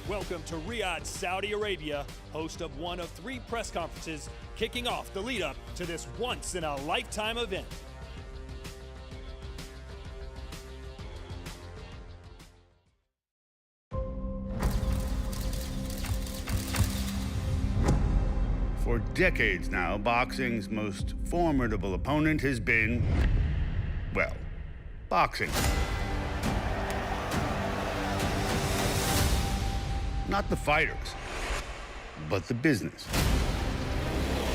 Welcome to Riyadh, Saudi Arabia, host of one of 3 press conferences kicking off the lead up to this once-in-a-lifetime event. For decades now, boxing's most formidable opponent has been, well, boxing. Not the fighters, but the business.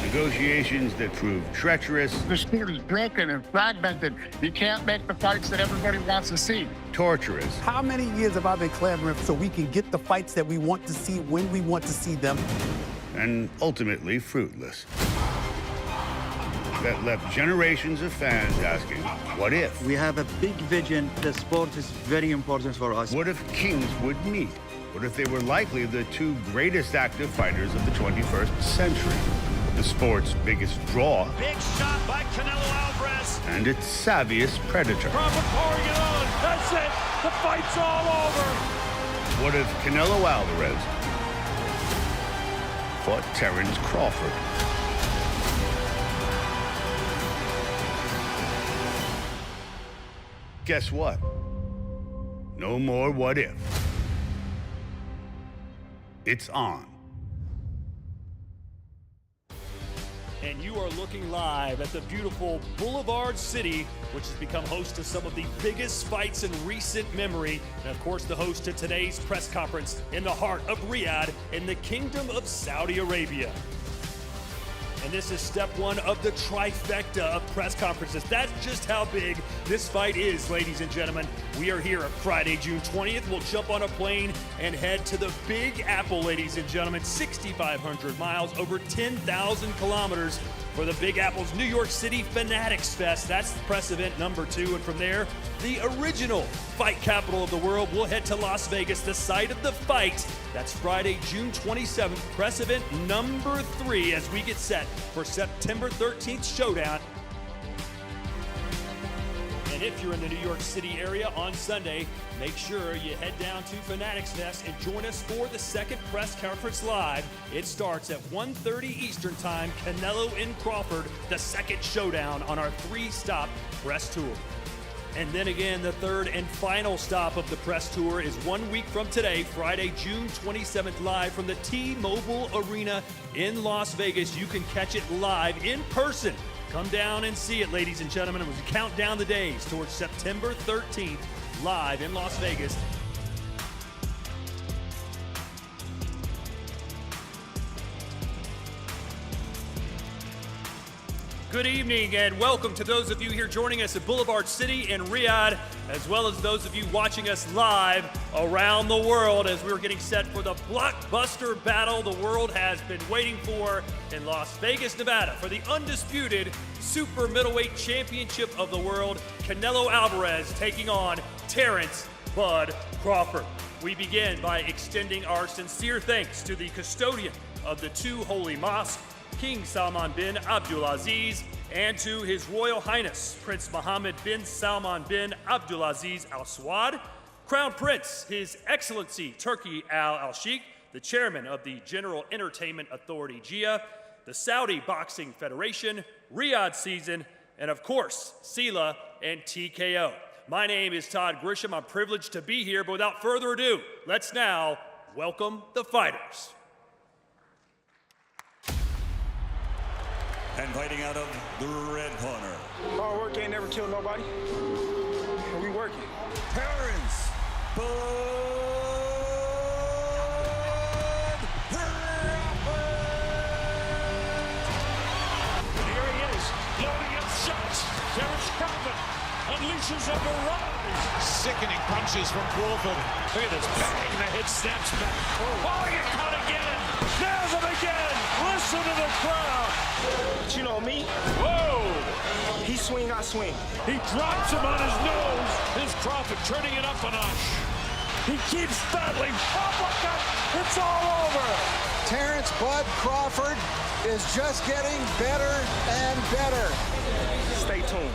Negotiations that prove treacherous. The sport is broken and fragmented. You can't make the fights that everybody wants to see. Torturous. How many years have I been clamoring so we can get the fights that we want to see when we want to see them? And ultimately fruitless. That left generations of fans asking, what if? We have a big vision. The sport is very important for us. What if kings would meet? What if they were likely the 2 greatest active fighters of the 21st century? The sport's biggest draw. Big shot by Canelo Alvarez. And its savviest predator. Crawford pouring it on. That's it. The fight's all over. What if Canelo Alvarez fought Terence Crawford? Guess what? No more what if. It's on. And you are looking live at the beautiful Boulevard City, which has become host to some of the biggest fights in recent memory. And of course, the host to today's press conference in the heart of Riyadh in the Kingdom of Saudi Arabia. And this is step 1 of the trifecta of press conferences. That's just how big this fight is, ladies and gentlemen. We are here on Friday, June 20th. We'll jump on a plane and head to the Big Apple, ladies and gentlemen. 6,500 miles, over 10,000 kilometers for the Big Apple's New York City Fanatics Fest. That's press event number 2. And from there, the original fight capital of the world, we'll head to Las Vegas, the site of the fight. That's Friday, June 27th, press event number 3 as we get set for September 13th showdown. And if you're in the New York City area on Sunday, make sure you head down to Fanatics Fest and join us for the second press conference live. It starts at 1:30 Eastern Time, Canelo and Crawford, the second showdown on our 3-stop press tour. And then again, the third and final stop of the press tour is 1 week from today, Friday, June 27th, live from the T-Mobile Arena in Las Vegas. You can catch it live in person. Come down and see it, ladies and gentlemen. As we count down the days towards September 13th, live in Las Vegas. Good evening and welcome to those of you here joining us at Boulevard City in Riyadh, as well as those of you watching us live around the world as we're getting set for the blockbuster battle the world has been waiting for in Las Vegas, Nevada, for the undisputed super middleweight championship of the world. Canelo Alvarez taking on Terence "Bud" Crawford. We begin by extending our sincere thanks to the custodian of the 2 holy mosques, King Salman bin Abdulaziz, and to His Royal Highness Prince Mohammed bin Salman bin Abdulaziz Al Saud, Crown Prince His Excellency Turki Al Sheikh, the chairman of the General Entertainment Authority GIA, the Saudi Boxing Federation, Riyadh Season, and of course, SILA and TKO. My name is Todd Grisham. I'm privileged to be here, but without further ado, let's now welcome the fighters. And fighting out of the red corner. Hard work ain't never killed nobody. And we working. Terence "Bud" Crawford. Here he is, loading up shots. Terence Crawford unleashes a barrage. Sickening punches from Crawford. Look at this bang, the hit snaps back. Oh, you caught again. Nails him again. Listen to the crowd. But you know me. Whoa! He swing, I swing. He drops him on his nose. Here's Crawford turning it up a notch. He keeps battling. Oh my God! It's all over. Terence "Bud" Crawford is just getting better and better. Stay tuned.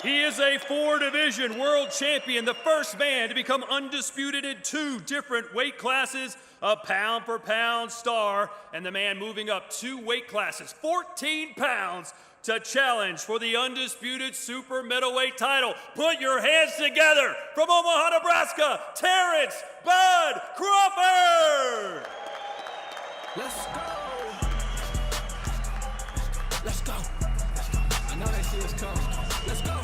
He is a four-division world champion, the first man to become undisputed in 2 different weight classes, a pound-for-pound star, and the man moving up 2 weight classes, 14 pounds, to challenge for the undisputed super middleweight title. Put your hands together from Omaha, Nebraska, Terence "Bud" Crawford! Let's go! Let's go! I know they see us coming. Let's go!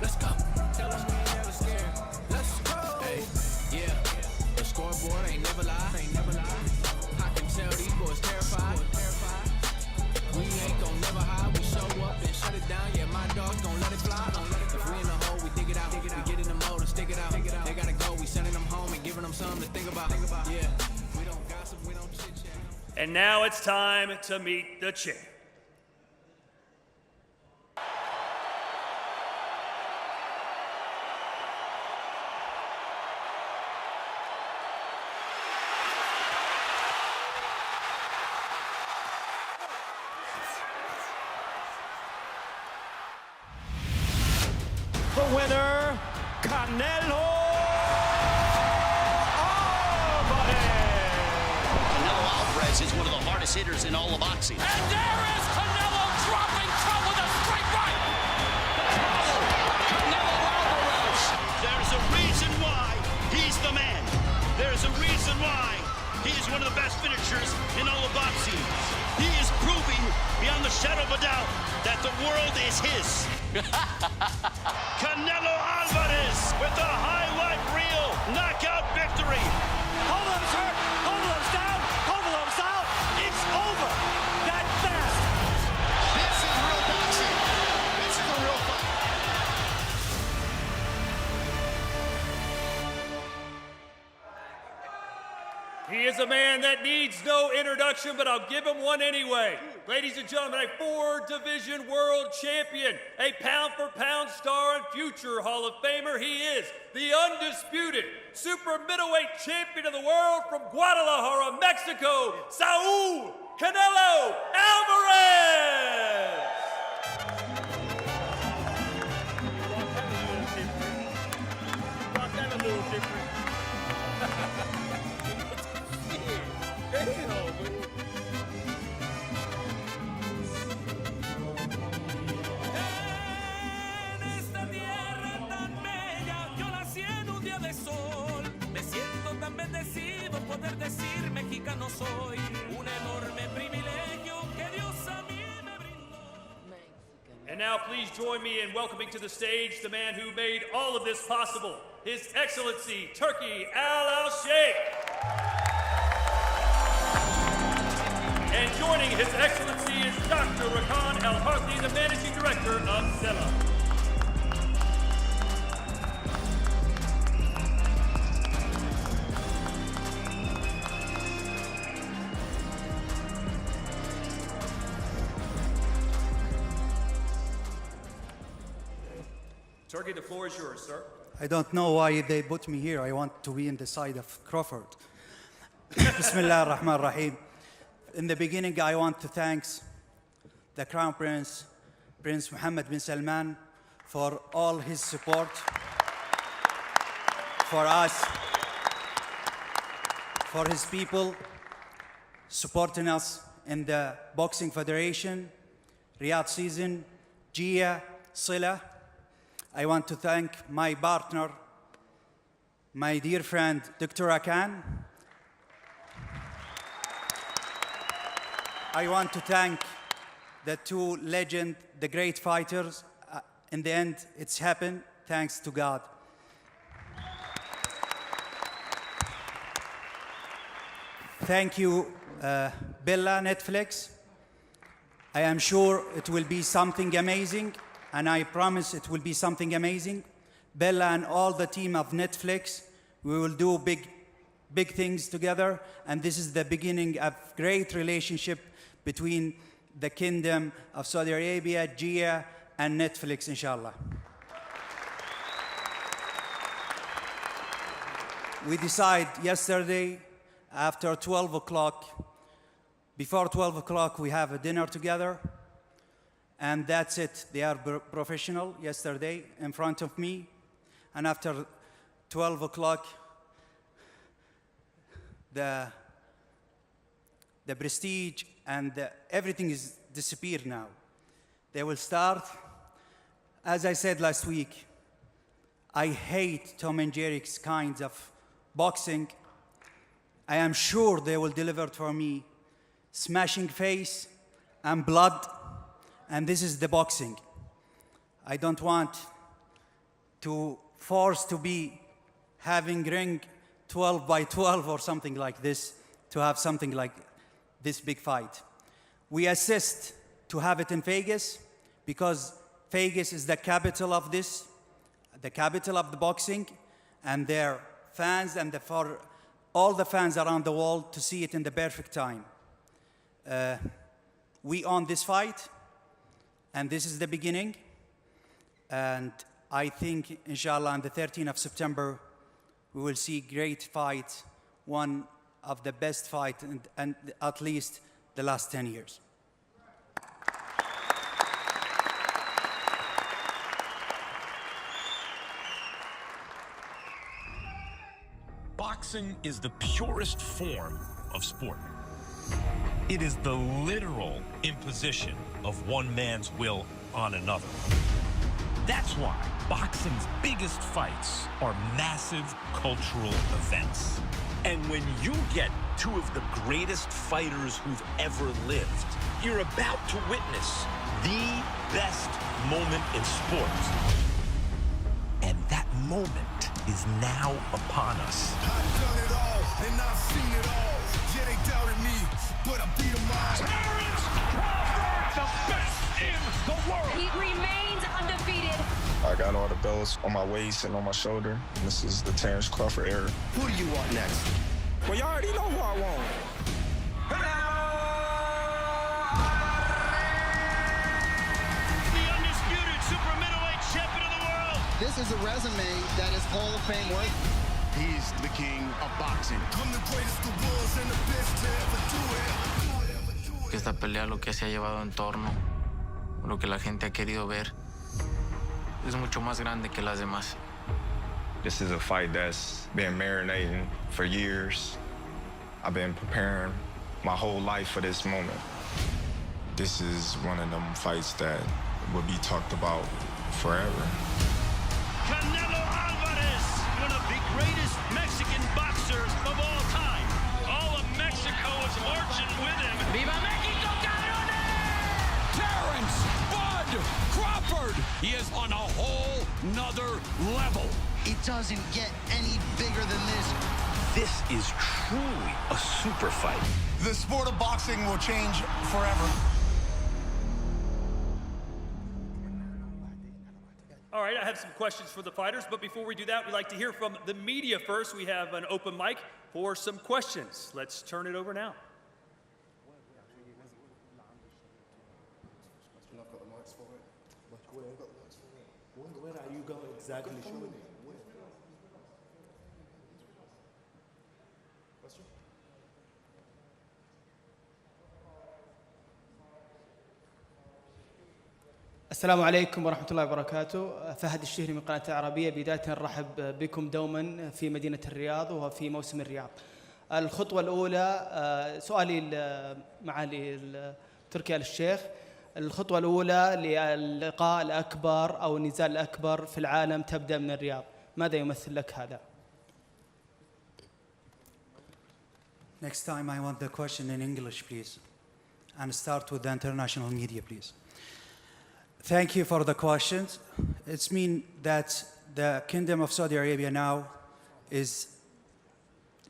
Let's go! Tell them we ain't never scared. Let's go! Hey, yeah. The scoreboard ain't never lie. Ain't never lie. I can tell these boys terrified. We ain't gon' never hide. We show up and shut it down. Yeah, my dog's gon' let it fly. If we in the hole, we dig it out. We get in the mode and stick it out. They gotta go. We sending them home and giving them something to think about. Yeah. We don't gossip. We don't chit chat. And now it's time to meet the champ. The winner, Canelo Alvarez. Canelo Alvarez is one of the hardest hitters in all of boxing. And there is Canelo dropping Trump with a straight right. Canelo Alvarez. There's a reason why he's the man. There's a reason why he's one of the best finishers in all of boxing. He is proving beyond the shadow of a doubt that the world is his. Canelo Alvarez with a highlight reel knockout victory. Hold'em's hurt. Hold'em's down. Hold'em's out. It's over. That fast. This is real boxing. This is a real fight. He is a man that needs no introduction, but I'll give him one anyway. Ladies and gentlemen, a 4-division world champion, a pound-for-pound star and future Hall of Famer. He is the undisputed super middleweight champion of the world from Guadalajara, Mexico, Saul Canelo Alvarez! Poder decir mexicano soy, un enorme privilegio que Dios a mí me brindó. And now please join me in welcoming to the stage the man who made all of this possible, His Excellency Turki Al-Sheikh. And joining His Excellency is Dr. Rakan Al-Harthi, the Managing Director of SELA. Turki, the floor is yours, sir. I don't know why they put me here. I want to be in the side of Crawford. Bismillah ar-Rahman ar-Rahim. In the beginning, I want to thank the Crown Prince, Prince Mohammed bin Salman, for all his support for us, for his people, supporting us in the Boxing Federation, Riyadh season, Gia, Sila. I want to thank my partner, my dear friend, Dr. Rakan. I want to thank the 2 legends, the great fighters. In the end, it's happened, thanks to God. Thank you, Bella, Netflix. I am sure it will be something amazing, and I promise it will be something amazing. Bella and all the team of Netflix, we will do big things together, and this is the beginning of great relationship between the Kingdom of Saudi Arabia, Gia, and Netflix, inshallah. We decided yesterday, after 12 o'clock, before 12 o'clock, we have a dinner together. and that's it. They are professional yesterday in front of me, and after 12 o'clock, the prestige and everything is disappeared now. They will start. As I said last week, I hate Tom and Jerry's kinds of boxing. I am sure they will deliver for me smashing face and blood, and this is the boxing. I don't want to force to be having ring 12 by 12 or something like this, to have something like this big fight. We assist to have it in Vegas because Vegas is the capital of this, the capital of the boxing, and their fans and for all the fans around the world to see it in the perfect time. We own this fight, and this is the beginning. And I think, inshallah, on the 13th of September, we will see great fight, one of the best fights, and at least the last 10 years. Boxing is the purest form of sport. It is the literal imposition of one man's will on another. That's why boxing's biggest fights are massive cultural events. And when you get two of the greatest fighters who've ever lived, you're about to witness the best moment in sports. And that moment is now upon us. I've done it all, and I've seen it all. Yeah, they doubted me, but I beat them all. Terence Crawford, the best in the world. He remains undefeated. I got all the belts on my waist and on my shoulder. And this is the Terence Crawford era. Who do you want next? Well, you already know who I want. The undisputed super middleweight champion of the world. This is a resume that is Hall of Fame worthy. He's the king of boxing. I'm the greatest the world's and the best to ever do it. Que esta pelea lo que se ha llevado en torno, lo que la gente ha querido ver, es mucho más grande que las demás. This is a fight that's been marinating for years. I've been preparing my whole life for this moment. This is one of them fights that will be talked about forever. Canelo Alvarez, one of the greatest Mexican boxers of all time. All of Mexico is marching with him. Viva Mexico, cabrones! Terence Bud Crawford. He is on a whole nother level. It doesn't get any bigger than this. This is truly a super fight. The sport of boxing will change forever. All right, I have some questions for the fighters, but before we do that, we'd like to hear from the media first. We have an open mic for some questions. Let's turn it over now. Where are you going exactly? السلام عليكم ورحمة الله وبركاته. فهد الشهري من قناة العربية. بداية نرحب بكم دوما في مدينة الرياض وفي موسم الرياض. الخطوة الأولى سؤالي معالي تركي آل الشيخ. الخطوة الأولى للقاء الأكبر أو النزال الأكبر في العالم تبدأ من الرياض. ماذا يمثل لك هذا؟ Next time I want the question in English, please. And start with the international media, please. Thank you for the questions. It's mean that the Kingdom of Saudi Arabia now is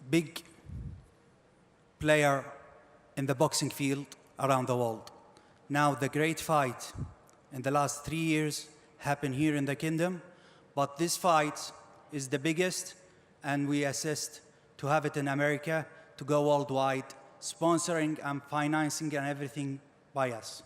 big player in the boxing field around the world. Now the great fight in the last 3 years happened here in the kingdom, but this fight is the biggest, and we assist to have it in America, to go worldwide, sponsoring and financing and everything by us.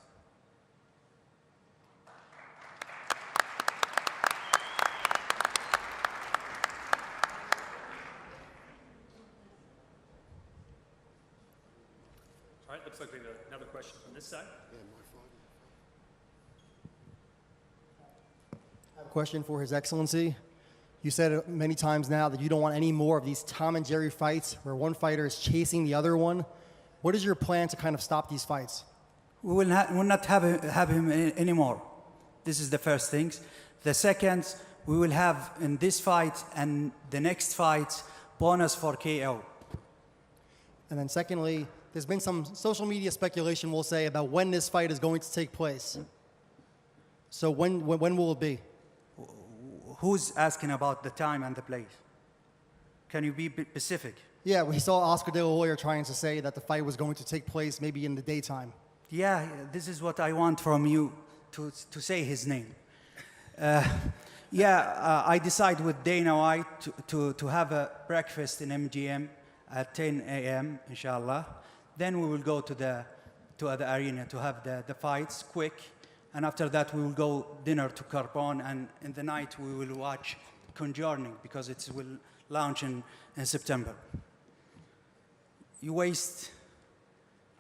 All right, looks like we have another question from this side. question for His Excellency. You said many times now that you don't want any more of these Tom and Jerry fights where one fighter is chasing the other one. What is your plan to kind of stop these fights? We will not have him anymore. This is the first thing. The second, we will have in this fight and the next fight bonus for KO. And then secondly, there's been some social media speculation, we'll say, about when this fight is going to take place. So when will it be? Who's asking about the time and the place? Can you be specific? Yeah, we saw Oscar De La Hoya trying to say that the fight was going to take place maybe in the daytime. Yeah, this is what I want from you, to say his name. I decide with Dana White to have a breakfast in MGM at 10 a.m., inshallah. Then we will go to the arena to have the fights quick. And after that, we will go dinner to Carbon, and in the night, we will watch Conjuring, because it will launch in September.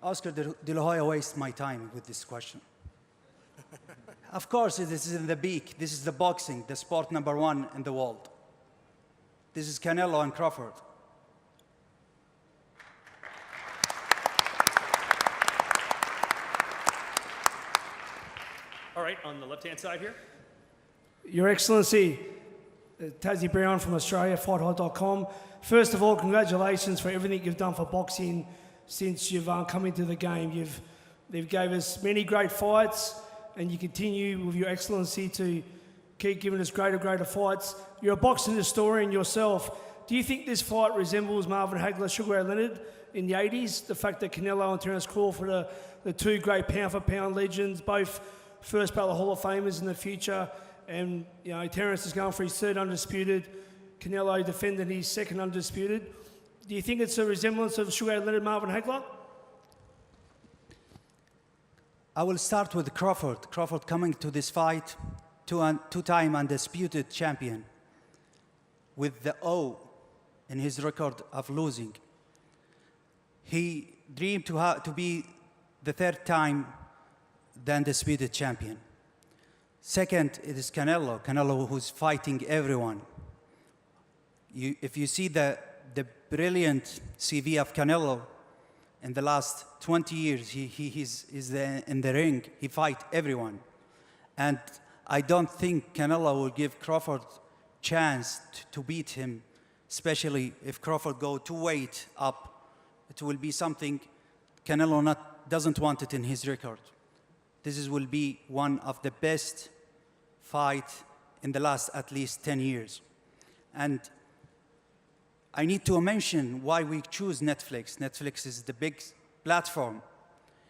Oscar De La Hoya wastes my time with this question. Of course, this is in the peak. This is the boxing, the sport #1 in the world. This is Canelo and Crawford. All right, on the left-hand side here. Your Excellency, Tassie Brown from Australia, FightHot.com. First of all, congratulations for everything you've done for boxing since you've come into the game. They've gave us many great fights, and you continue with Your Excellency to keep giving us greater fights. You're a boxing historian yourself. Do you think this fight resembles Marvin Hagler, Sugar Ray Leonard in the 80s? The fact that Canelo and Terence Crawford are the two great pound-for-pound legends, both first ballot Hall of Famers in the future, and Terence is going for his third undisputed. Canelo defended his second undisputed. Do you think it's a resemblance of Sugar Ray Leonard, Marvin Hagler? I will start with Crawford. Crawford coming to this fight, two-time undisputed champion, with the O in his record of losing. He dreamed to be the third time the undisputed champion. Second, it is Canelo. Canelo who's fighting everyone. If you see the brilliant CV of Canelo in the last 20 years, he's in the ring. He fight everyone. And I don't think Canelo will give Crawford chance to beat him, especially if Crawford go 2 weight up. It will be something Canelo doesn't want it in his record. This will be one of the best fight in the last at least 10 years. And I need to mention why we choose Netflix. Netflix is the big platform.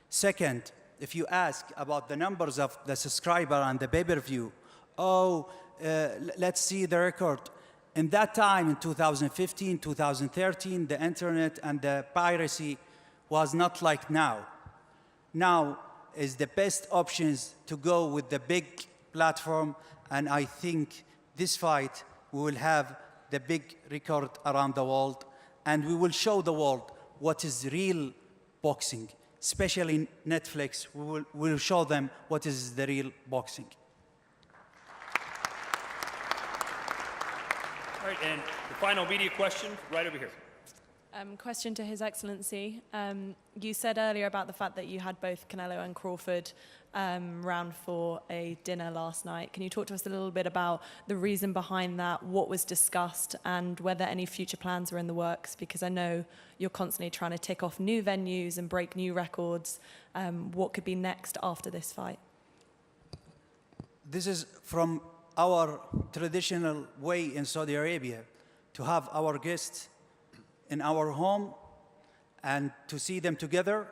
Second, if you ask about the numbers of the subscriber and the pay-per-view, let's see the record. In that time, in 2015, 2013, the internet and the piracy was not like now. Now is the best options to go with the big platform, and I think this fight we will have the big record around the world, and we will show the world what is real boxing. Especially Netflix, we will show them what is the real boxing. All right, and the final media question right over here. Question to His Excellency. You said earlier about the fact that you had both Canelo and Crawford round for a dinner last night. Can you talk to us a little bit about the reason behind that, what was discussed, and whether any future plans are in the works? Because I know you're constantly trying to tick off new venues and break new records. What could be next after this fight? This is from our traditional way in Saudi Arabia, to have our guests in our home and to see them together.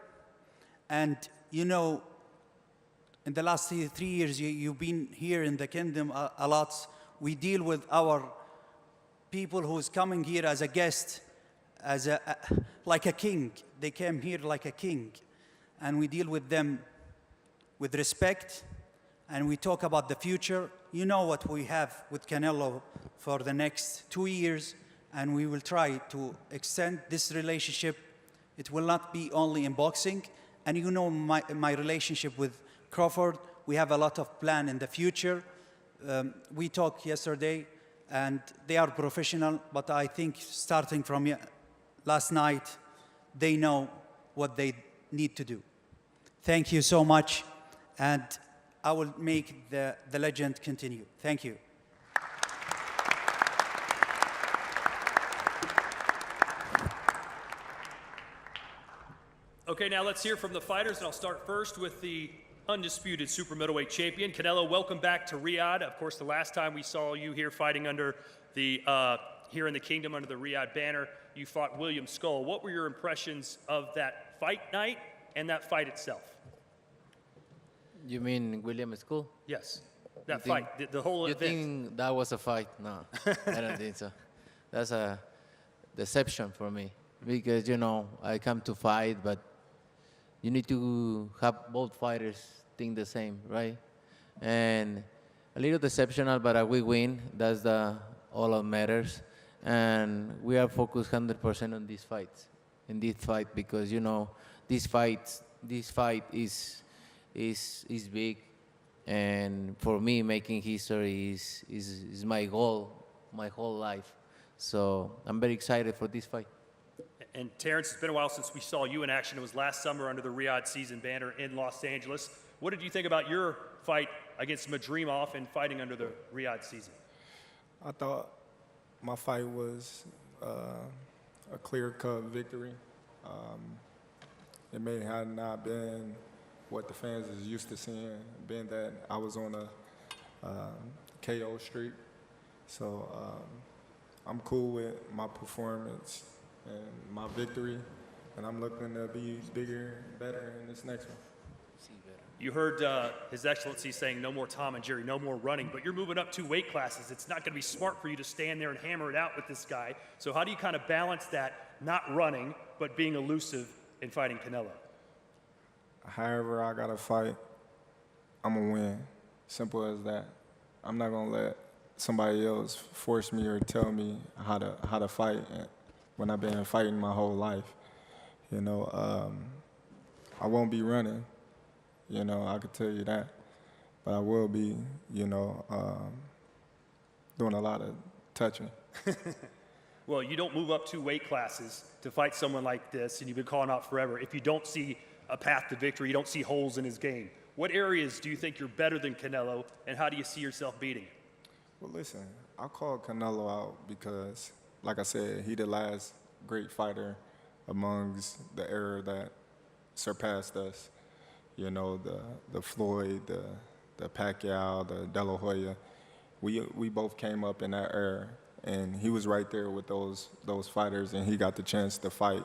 And in the last 3 years, you've been here in the kingdom a lot. We deal with our people who's coming here as a guest, like a king. They came here like a king. And we deal with them with respect, and we talk about the future. You know what we have with Canelo for the next 2 years, and we will try to extend this relationship. It will not be only in boxing. And my relationship with Crawford, we have a lot of plan in the future. we talked yesterday, and they are professional, but I think starting from last night, they know what they need to do. Thank you so much, and I will make the legend continue. Thank you. Okay, now let's hear from the fighters, and I'll start first with the undisputed super middleweight champion. Canelo, welcome back to Riyadh. Of course, the last time we saw you here fighting under the, here in the kingdom under the Riyadh banner, you fought William Skull. What were your impressions of that fight night and that fight itself? You mean William Skull? Yes, that fight, the whole event. You think that was a fight? No, I don't think so. That's a deception for me because, you know, I come to fight, but you need to have both fighters think the same, right? And a little deceptional, but we win. That's all that matters. And we are focused 100% on these fights, in this fight, because, you know, this fight is big. And for me, making history is my goal, my whole life. So I'm very excited for this fight. And Terence, it's been a while since we saw you in action. It was last summer under the Riyadh season banner in Los Angeles. What did you think about your fight against Madrimov and fighting under the Riyadh season? I thought my fight was a clear-cut victory. It may have not been what the fans is used to seeing, being that I was on a KO streak. So I'm cool with my performance and my victory, and I'm looking to be bigger, better in this next one. You heard His Excellency saying no more Tom and Jerry, no more running, but you're moving up 2 weight classes. It's not going to be smart for you to stand there and hammer it out with this guy. So how do you kind of balance that, not running, but being elusive in fighting Canelo? However I got to fight, I'm going to win. Simple as that. I'm not going to let somebody else force me or tell me how to fight when I've been fighting my whole life. You know, I won't be running. You know, I could tell you that. But I will be, you know, doing a lot of touching. Well, you don't move up 2 weight classes to fight someone like this, and you've been calling out forever, if you don't see a path to victory, you don't see holes in his game. What areas do you think you're better than Canelo, and how do you see yourself beating him? Well, listen, I called Canelo out because, like I said, he the last great fighter amongst the era that surpassed us. You know, the Floyd, the Pacquiao, the De La Hoya. We both came up in that era, and he was right there with those fighters, and he got the chance to fight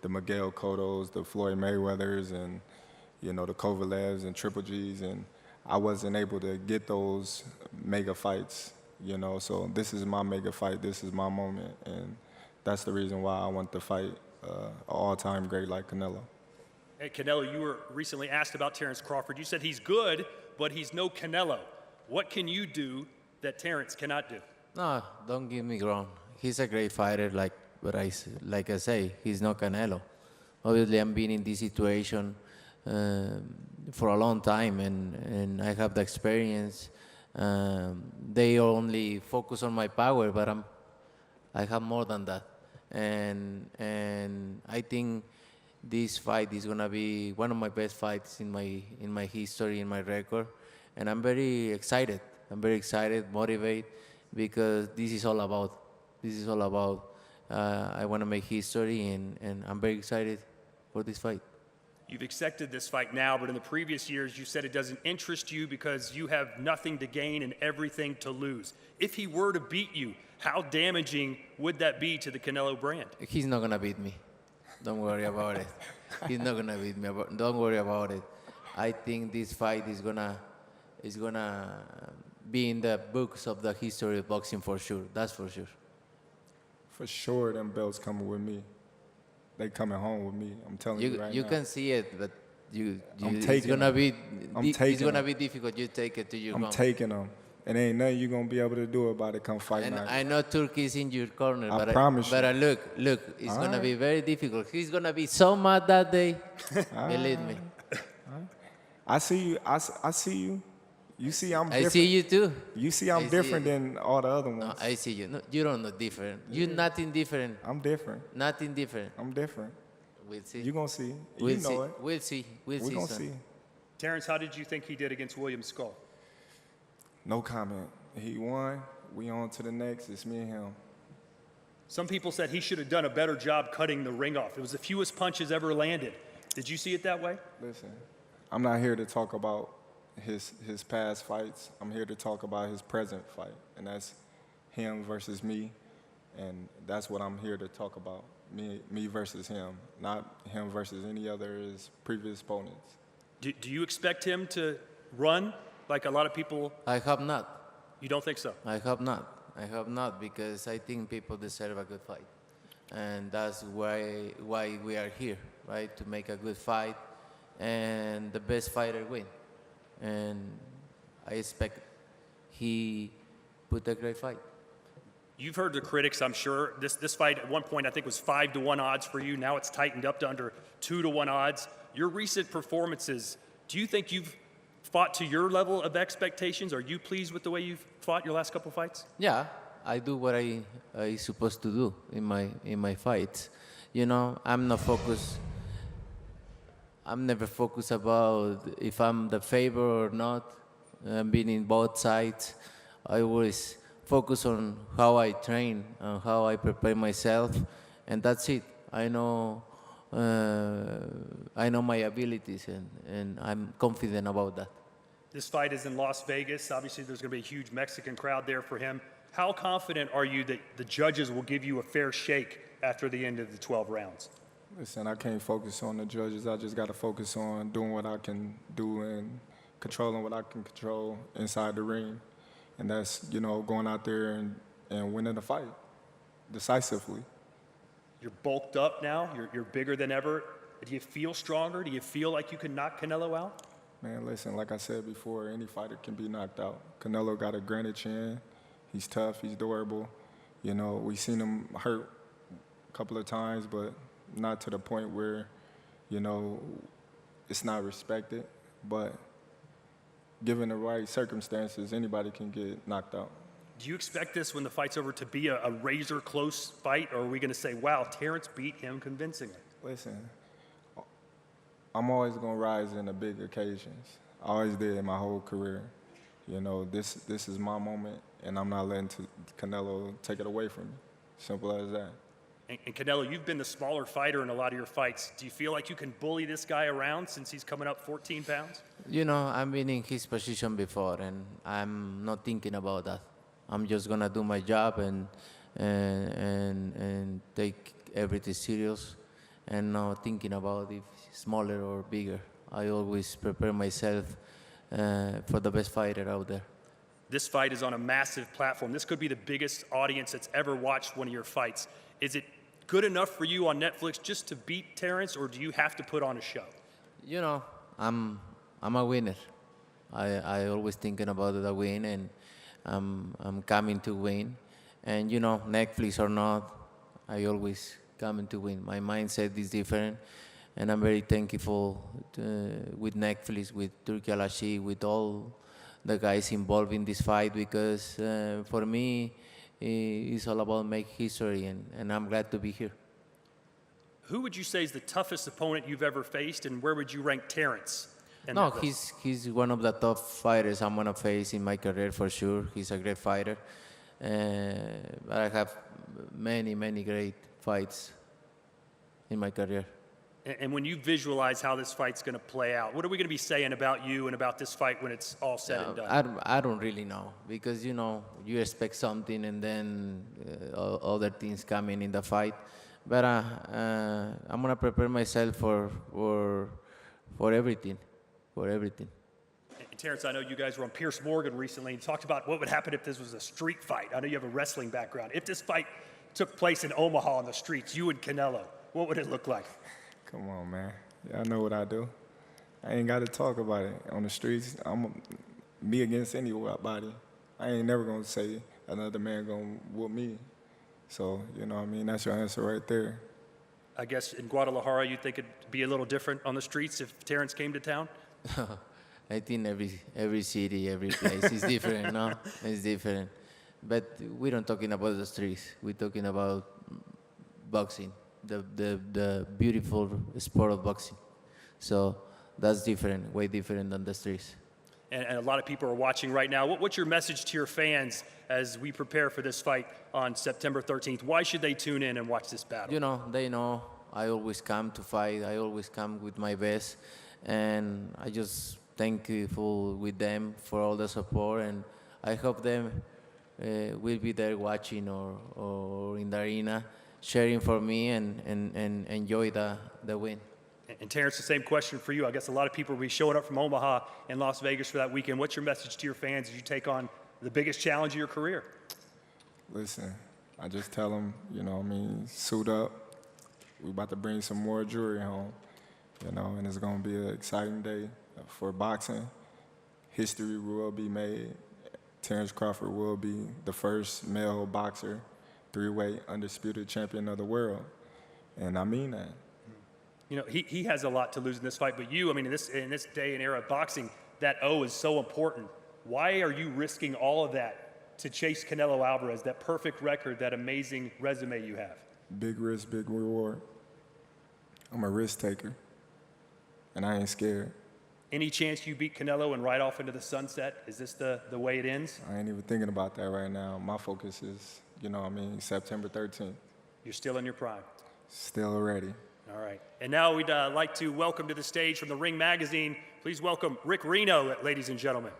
the Miguel Cottos, the Floyd Mayweathers, and, you know, the Kovalevs and Triple Gs, and I wasn't able to get those mega fights, you know, so this is my mega fight, this is my moment, and that's the reason why I want to fight an all-time great like Canelo. Hey, Canelo, you were recently asked about Terence Crawford. You said he's good, but he's no Canelo. What can you do that Terence cannot do? No, don't get me wrong. He's a great fighter, but like I say, he's not Canelo. Obviously, I'm been in this situation for a long time, and I have the experience. They only focus on my power, but I have more than that. And I think this fight is gonna be one of my best fights in my history, in my record, and I'm very excited. I'm very excited, motivated, because this is all about. I want to make history, and I'm very excited for this fight. You've accepted this fight now, but in the previous years, you said it doesn't interest you because you have nothing to gain and everything to lose. If he were to beat you, how damaging would that be to the Canelo brand? He's not gonna beat me. Don't worry about it. He's not gonna beat me. Don't worry about it. I think this fight is gonna be in the books of the history of boxing for sure. That's for sure. For sure, them belts coming with me. They coming home with me. I'm telling you right now. You can see it, but it's gonna be difficult. You take it to your home. I'm taking them. And ain't nothing you're going to be able to do about it come fight night. I know Turkey's in your corner. I promise you. But look, it's going to be very difficult. He's going to be so mad that day. Believe me. I see you. I see you. You see, I'm I different. see you too. You see, I'm different than all the other ones. No, I see you. No, you don't look different. You're nothing different. I'm different. Nothing different. I'm different. We'll see. You're going to see. We'll You know see. it. We'll see. We'll We're see. going to son. see. Terence, how did you think he did against William Skull? No comment. He won. We on to the next. It's me and him. Some people said he should have done a better job cutting the ring off. It was the fewest punches ever landed. Did you see it that way? Listen, I'm not here to talk about his past fights. I'm here to talk about his present fight, and that's him versus me, and that's what I'm here to talk about. Me versus him, not him versus any other of his previous opponents. Do you expect him to run like a lot of people? I hope not. You don't think so? I hope not. I hope not, because I think people deserve a good fight, and that's why we are here, right? To make a good fight, and the best fighter win. And I expect he put a great fight. You've heard the critics, I'm sure. This fight at one point I think was 5-1 odds for you. Now it's tightened up to under 2-1 odds. Your recent performances, do you think you've fought to your level of expectations? Are you pleased with the way you've fought your last couple fights? Yeah, I do what I supposed to do in my fights. You know, I'm not focused. I'm never focused about if I'm the favor or not. I'm being in both sides. I always focus on how I train and how I prepare myself, and that's it. I know my abilities, and I'm confident about that. This fight is in Las Vegas. Obviously, there's going to be a huge Mexican crowd there for him. How confident are you that the judges will give you a fair shake after the end of the 12 rounds? Listen, I can't focus on the judges. I just got to focus on doing what I can do and controlling what I can control inside the ring. And that's, you know, going out there and winning the fight decisively. You're bulked up now. You're bigger than ever. Do you feel stronger? Do you feel like you can knock Canelo out? Man, listen, like I said before, any fighter can be knocked out. Canelo got a granite chin. He's tough. He's durable. You know, we've seen him hurt a couple of times, but not to the point where, you know, it's not respected. But given the right circumstances, anybody can get knocked out. Do you expect this, when the fight's over, to be a razor-close fight, or are we going to say, wow, Terence beat him convincingly? Listen, I'm always going to rise in the big occasions. I always did in my whole career. You know, this is my moment, and I'm not letting Canelo take it away from me. Simple as that. And Canelo, you've been the smaller fighter in a lot of your fights. Do you feel like you can bully this guy around since he's coming up 14 pounds? You know, I've been in his position before, and I'm not thinking about that. I'm just gonna do my job and take everything serious, and not thinking about if smaller or bigger. I always prepare myself for the best fighter out there. This fight is on a massive platform. This could be the biggest audience that's ever watched one of your fights. Is it good enough for you on Netflix just to beat Terence, or do you have to put on a show? You know, I'm a winner. I always thinking about the win, and I'm coming to win. And you know, Netflix or not, I always coming to win. My mindset is different, and I'm very thankful with Netflix, with Turki Al-Ashi, with all the guys involved in this fight, because for me, it's all about make history, and I'm glad to be here. Who would you say is the toughest opponent you've ever faced, and where would you rank Terence? No, he's one of the top fighters I'm gonna face in my career for sure. He's a great fighter, but I have many great fights in my career. And when you visualize how this fight's going to play out, what are we going to be saying about you and about this fight when it's all said and done? I don't really know, because you know, you expect something and then other things coming in the fight. But I'm gonna prepare myself for everything, And Terence, I know you guys were on Piers Morgan recently and talked about what would happen if this was a street fight. I know you have a wrestling background. If this fight took place in Omaha on the streets, you and Canelo, what would it look like? Come on, man. Y'all know what I do. I ain't got to talk about it. On the streets, I'm me against anybody. I ain't never going to say another man going to whoop me. So, you know what I mean? That's your answer right there. I guess in Guadalajara, you think it'd be a little different on the streets if Terence came to town? I think every city, every place is different, no? It's different. But we're not talking about the streets. We're talking about boxing, the beautiful sport of boxing. So that's different, way different than the streets. And a lot of people are watching right now. What's your message to your fans as we prepare for this fight on September 13th? Why should they tune in and watch this battle? You know, they know I always come to fight. I always come with my best. And I just thankful with them for all the support. And I hope them will be there watching or in the arena, cheering for me and enjoy the win. And Terence, the same question for you. I guess a lot of people will be showing up from Omaha and Las Vegas for that weekend. What's your message to your fans as you take on the biggest challenge of your career? Listen, I just tell them, you know what I mean, suit up. We're about to bring some more jewelry home, you know, and it's going to be an exciting day for boxing. History will be made. Terence Crawford will be the first male boxer, three-weight undisputed champion of the world. And I mean that. You know, he has a lot to lose in this fight, but you, I mean, in this day and era of boxing, that O is so important. Why are you risking all of that to chase Canelo Alvarez, that perfect record, that amazing resume you have? Big risk, big reward. I'm a risk taker, and I ain't scared. Any chance you beat Canelo and ride off into the sunset? Is this the way it ends? I ain't even thinking about that right now. My focus is, you know what I mean, September 13th. You're still in your prime. Still ready. All right. And now we'd like to welcome to the stage from the Ring Magazine, please welcome Rick Reno, ladies and gentlemen.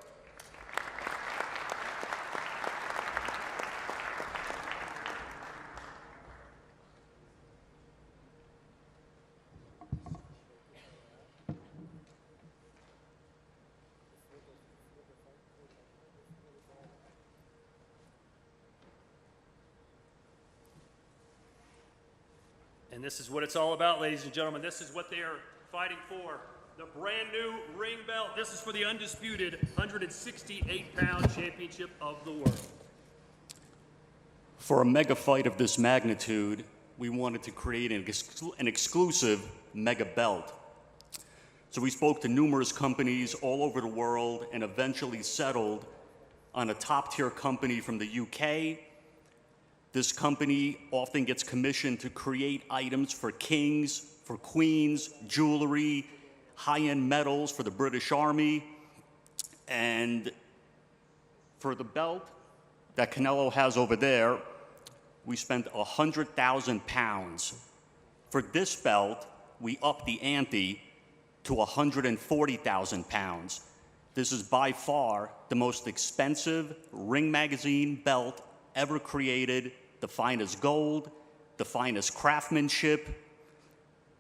And this is what it's all about, ladies and gentlemen. This is what they are fighting for. The brand new ring belt. This is for the undisputed 168-pound championship of the world. For a mega fight of this magnitude, we wanted to create an exclusive mega belt. So we spoke to numerous companies all over the world and eventually settled on a top-tier company from the UK. This company often gets commissioned to create items for kings, for queens, jewelry, high-end medals for the British Army. And for the belt that Canelo has over there, we spent 100,000 pounds. For this belt, we upped the ante to 140,000 pounds. This is by far the most expensive Ring Magazine belt ever created, the finest gold, the finest craftsmanship.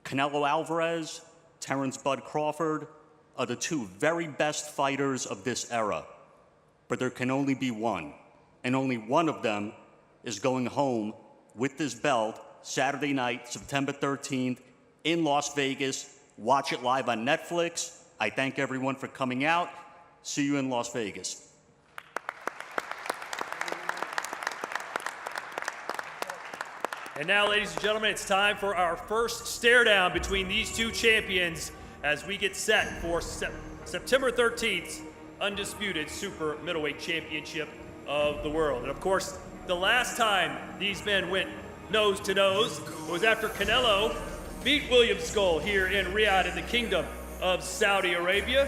Canelo Alvarez, Terence Bud Crawford are the two very best fighters of this era. But there can only be one, and only one of them is going home with this belt Saturday night, September 13th in Las Vegas. Watch it live on Netflix. I thank everyone for coming out. See you in Las Vegas. And now, ladies and gentlemen, it's time for our first stare down between these two champions as we get set for September 13th, undisputed super middleweight championship of the world. And of course, the last time these men went nose to nose was after Canelo beat William Skull here in Riyadh in the Kingdom of Saudi Arabia.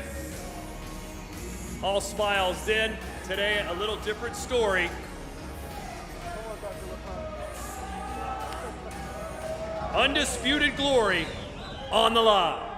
All smiles then. Today, a little different story. Undisputed glory on the line.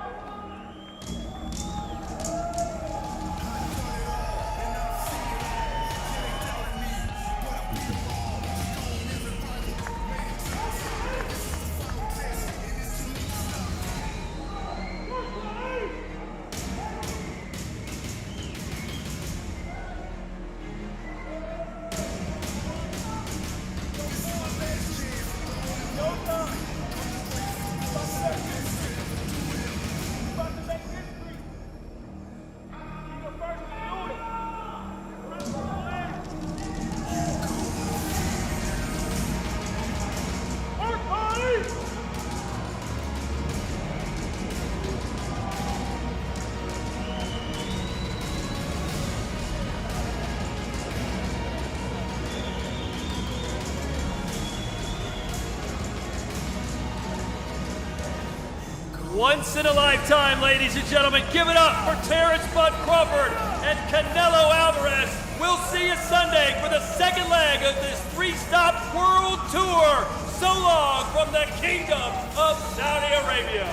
Once in a lifetime, ladies and gentlemen. Give it up for Terence Bud Crawford and Canelo Alvarez. We'll see you Sunday for the second leg of this 3-stop world tour. So long from the Kingdom of Saudi Arabia.